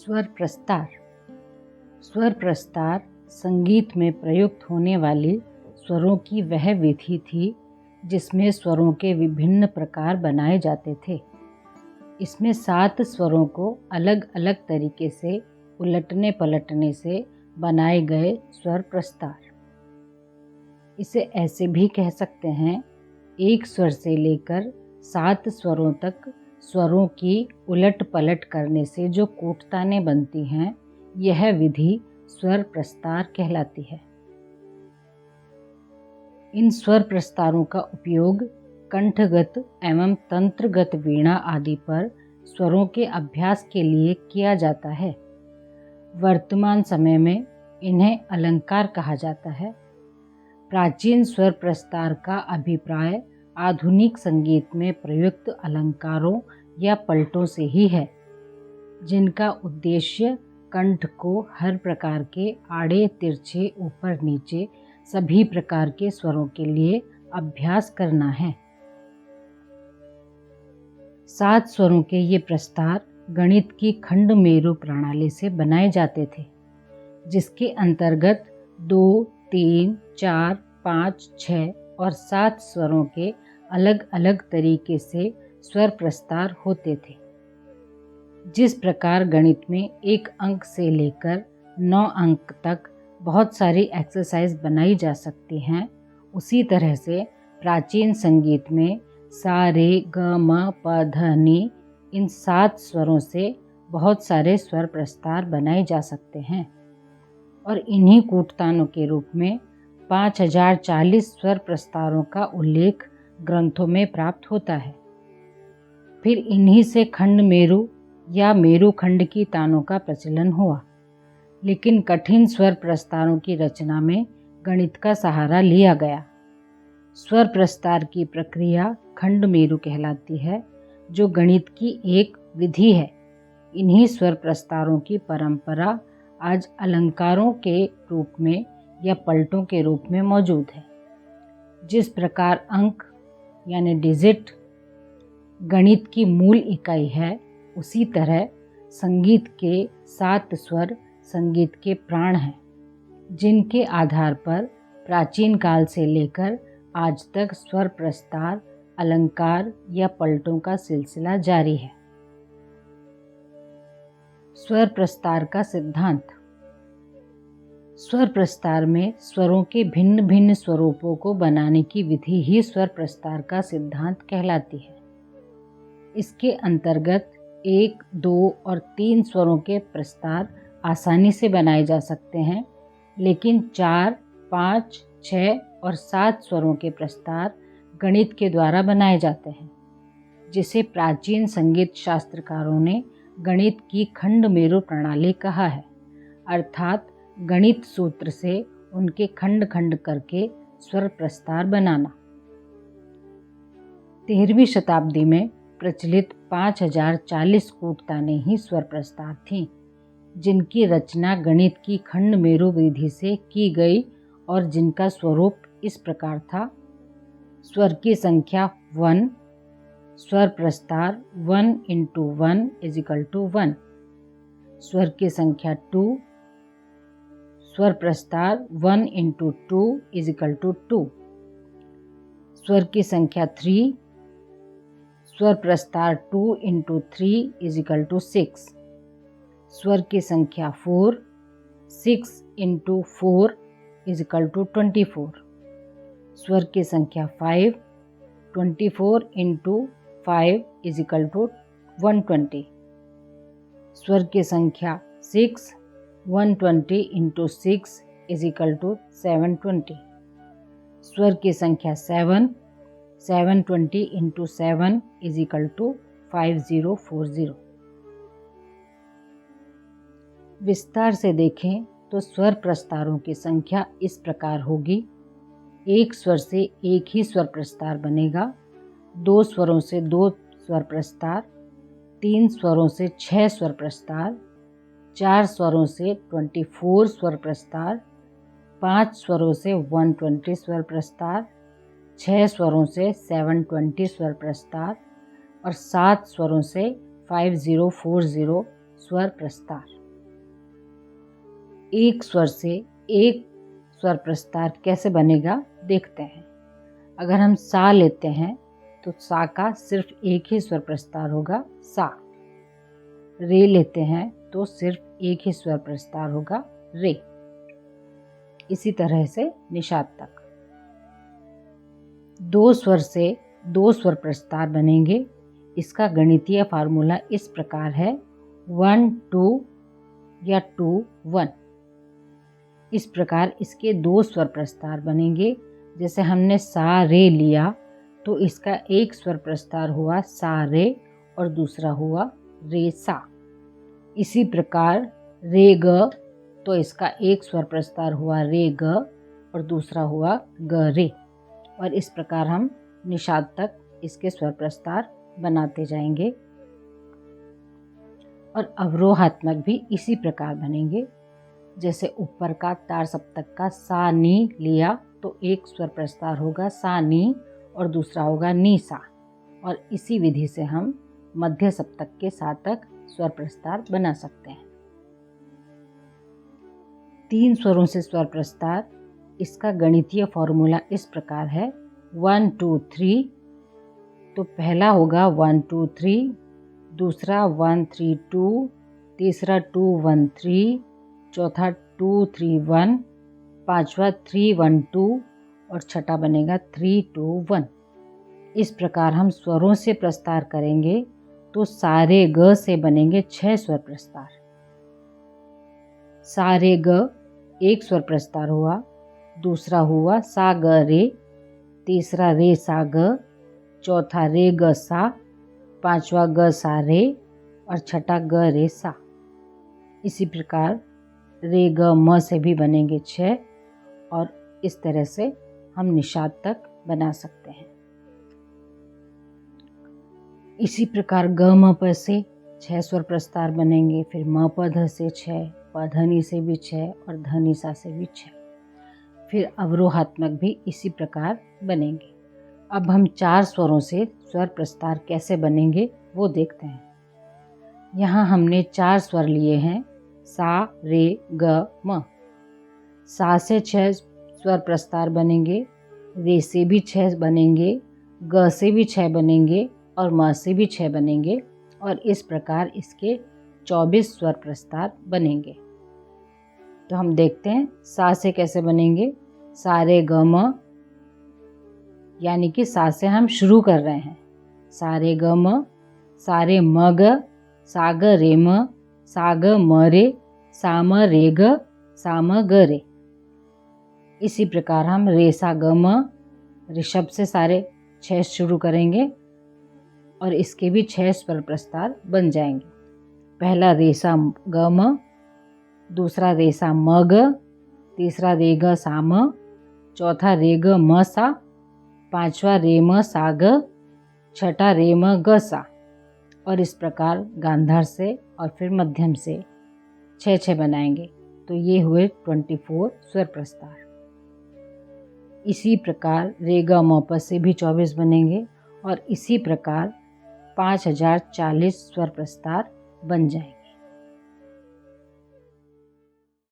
स्वर प्रस्तार। स्वर प्रस्तार संगीत में प्रयुक्त होने वाली स्वरों की वह विधि थी जिसमें स्वरों के विभिन्न प्रकार बनाए जाते थे। इसमें 7 स्वरों को अलग अलग तरीके से उलटने पलटने से बनाए गए स्वर प्रस्तार। इसे ऐसे भी कह सकते हैं, एक स्वर से लेकर 7 स्वरों तक स्वरों की उलट पलट करने से जो कूटतानें बनती हैं, यह विधि स्वर प्रस्तार कहलाती है। इन स्वर प्रस्तारों का उपयोग कंठगत एवं तंत्रगत वीणा आदि पर स्वरों के अभ्यास के लिए किया जाता है। वर्तमान समय में इन्हें अलंकार कहा जाता है। प्राचीन स्वर प्रस्तार का अभिप्राय आधुनिक संगीत में प्रयुक्त अलंकारों या पलटों से ही है, जिनका उद्देश्य कंठ को हर प्रकार के आड़े तिरछे ऊपर नीचे सभी प्रकार के स्वरों के लिए अभ्यास करना है। 7 स्वरों के ये प्रस्तार गणित की खंड मेरु प्रणाली से बनाए जाते थे, जिसके अंतर्गत 2, 3, 4, 5, 6 और 7 स्वरों के अलग अलग तरीके से स्वर प्रस्तार होते थे। जिस प्रकार गणित में 1 अंक से लेकर 9 अंक तक बहुत सारी एक्सरसाइज बनाई जा सकती हैं, उसी तरह से प्राचीन संगीत में सा रे ग म प ध नि इन 7 स्वरों से बहुत सारे स्वर प्रस्तार बनाए जा सकते हैं और इन्हीं कूटतानों के रूप में 5040 स्वर प्रस्तारों का उल्लेख ग्रंथों में प्राप्त होता है। फिर इन्हीं से खंड मेरु या मेरु खंड की तानों का प्रचलन हुआ, लेकिन कठिन स्वर प्रस्तारों की रचना में गणित का सहारा लिया गया। स्वर प्रस्तार की प्रक्रिया खंड मेरु कहलाती है, जो गणित की एक विधि है। इन्हीं स्वर प्रस्तारों की परंपरा आज अलंकारों के रूप में या पलटों के रूप में मौजूद है। जिस प्रकार अंक यानी डिजिट गणित की मूल इकाई है, उसी तरह संगीत के 7 स्वर संगीत के प्राण हैं, जिनके आधार पर प्राचीन काल से लेकर आज तक स्वर प्रस्तार, अलंकार या पलटों का सिलसिला जारी है। स्वर प्रस्तार का सिद्धांत। स्वर प्रस्तार में स्वरों के भिन्न भिन्न स्वरूपों को बनाने की विधि ही स्वर प्रस्तार का सिद्धांत कहलाती है। इसके अंतर्गत 1, 2 और 3 स्वरों के प्रस्तार आसानी से बनाए जा सकते हैं, लेकिन 4, 5, 6 और 7 स्वरों के प्रस्तार गणित के द्वारा बनाए जाते हैं, जिसे प्राचीन संगीत शास्त्रकारों ने गणित की खंड मेरु प्रणाली कहा है, अर्थात गणित सूत्र से उनके खंड खंड करके स्वर प्रस्तार बनाना। 13वीं शताब्दी में प्रचलित 5040 कूटतानें ही स्वर प्रस्तार थीं, जिनकी रचना गणित की खंड मेरु विधि से की गई और जिनका स्वरूप इस प्रकार था। स्वर की संख्या 1, स्वर प्रस्तार 1 × 1 = 1। स्वर की संख्या 2, स्वर प्रस्तार 1 × 2 = 2। स्वर की संख्या 3, स्वर प्रस्तार 2 × 3 = 6। स्वर की संख्या 4, 6 × 4 = 24। स्वर की संख्या 5, 24 × 5 = 120। स्वर की संख्या 6, 120 × 6 = 720। स्वर की संख्या 7, 720 × 7 = 5040। विस्तार से देखें तो स्वर प्रस्तारों की संख्या इस प्रकार होगी। 1 स्वर से एक ही स्वर प्रस्तार बनेगा, 2 स्वरों से 2 स्वर प्रस्तार, 3 स्वरों से 6 स्वर प्रस्तार, 4 स्वरों से 24 स्वर प्रस्तार, 5 स्वरों से 120 स्वर प्रस्तार, 6 स्वरों से 720 स्वर प्रस्तार और 7 स्वरों से 5040 स्वर प्रस्तार। एक स्वर से एक स्वर प्रस्तार कैसे बनेगा देखते हैं। अगर हम सा लेते हैं तो सा का सिर्फ एक ही स्वर प्रस्तार होगा सा। रे लेते हैं तो सिर्फ एक ही स्वर प्रस्तार होगा रे। इसी तरह से निषाद तक दो स्वर से दो स्वर प्रस्तार बनेंगे। इसका गणितीय फार्मूला इस प्रकार है 1 2 या 2 1। इस प्रकार इसके दो स्वर प्रस्तार बनेंगे। जैसे हमने सा रे लिया तो इसका एक स्वर प्रस्तार हुआ सा रे और दूसरा हुआ रे सा। इसी प्रकार रे ग तो इसका एक स्वर प्रस्तार हुआ रे ग और दूसरा हुआ ग रे। और इस प्रकार हम निषाद तक इसके स्वर प्रस्तार बनाते जाएंगे। और अवरोहात्मक भी इसी प्रकार बनेंगे। जैसे ऊपर का तार सप्तक का सा नी लिया तो एक स्वर प्रस्तार होगा सा नी और दूसरा होगा नी सा। और इसी विधि से हम मध्य सप्तक के सा तक स्वर प्रस्तार बना सकते हैं। तीन स्वरों से स्वर प्रस्तार, इसका गणितीय फॉर्मूला इस प्रकार है 1 2 3। तो पहला होगा 1 2 3, दूसरा 1 3 2, तीसरा 2 1 3, चौथा 2 3 1, पांचवा 3 1 2 और छठा बनेगा 3 2 1। इस प्रकार हम स्वरों से प्रस्तार करेंगे तो सारे ग से बनेंगे 6 स्वर प्रस्तार। सारे ग एक स्वर प्रस्तार हुआ, दूसरा हुआ सा ग रे, तीसरा रे सा ग, चौथा रे ग सा, पांचवा ग सा रे और छठा ग रे सा। इसी प्रकार रे ग म से भी बनेंगे 6 और इस तरह से हम निषाद तक बना सकते हैं। इसी प्रकार ग म प से 6 स्वर प्रस्तार बनेंगे। फिर म प ध से 6, प ध नि से भी 6 और ध नि सा से भी 6। फिर अवरोहात्मक भी इसी प्रकार बनेंगे। अब हम 4 स्वरों से स्वर प्रस्तार कैसे बनेंगे वो देखते हैं। यहाँ हमने 4 स्वर लिए हैं सा रे ग म। सा से 6 स्वर प्रस्तार बनेंगे, रे से भी 6 बनेंगे, ग से भी 6 बनेंगे और म से भी 6 बनेंगे। और इस प्रकार इसके 24 स्वर प्रस्तार बनेंगे। तो हम देखते हैं सा से कैसे बनेंगे। सा रे ग म, यानी कि सा से हम शुरू कर रहे हैं। सा रे ग म, सा रे म ग, सा ग रे म, सा ग म रे, सा म रे ग, सा म ग रे। इसी प्रकार हम रे सा ग म ऋषभ से सारे 6 शुरू करेंगे और इसके भी 6 स्वर प्रस्तार बन जाएंगे। पहला रे सा ग म, दूसरा रे सा म ग, तीसरा रे ग सा म, चौथा रे ग म सा, पांचवा रे म सा ग, छठा रे म ग सा। और इस प्रकार गांधार से और फिर मध्यम से 6 बनाएंगे। तो ये हुए 24 स्वर प्रस्तार। इसी प्रकार रे ग म प से भी 24 बनेंगे और इसी प्रकार 5040 स्वर प्रस्तार बन जाएंगे।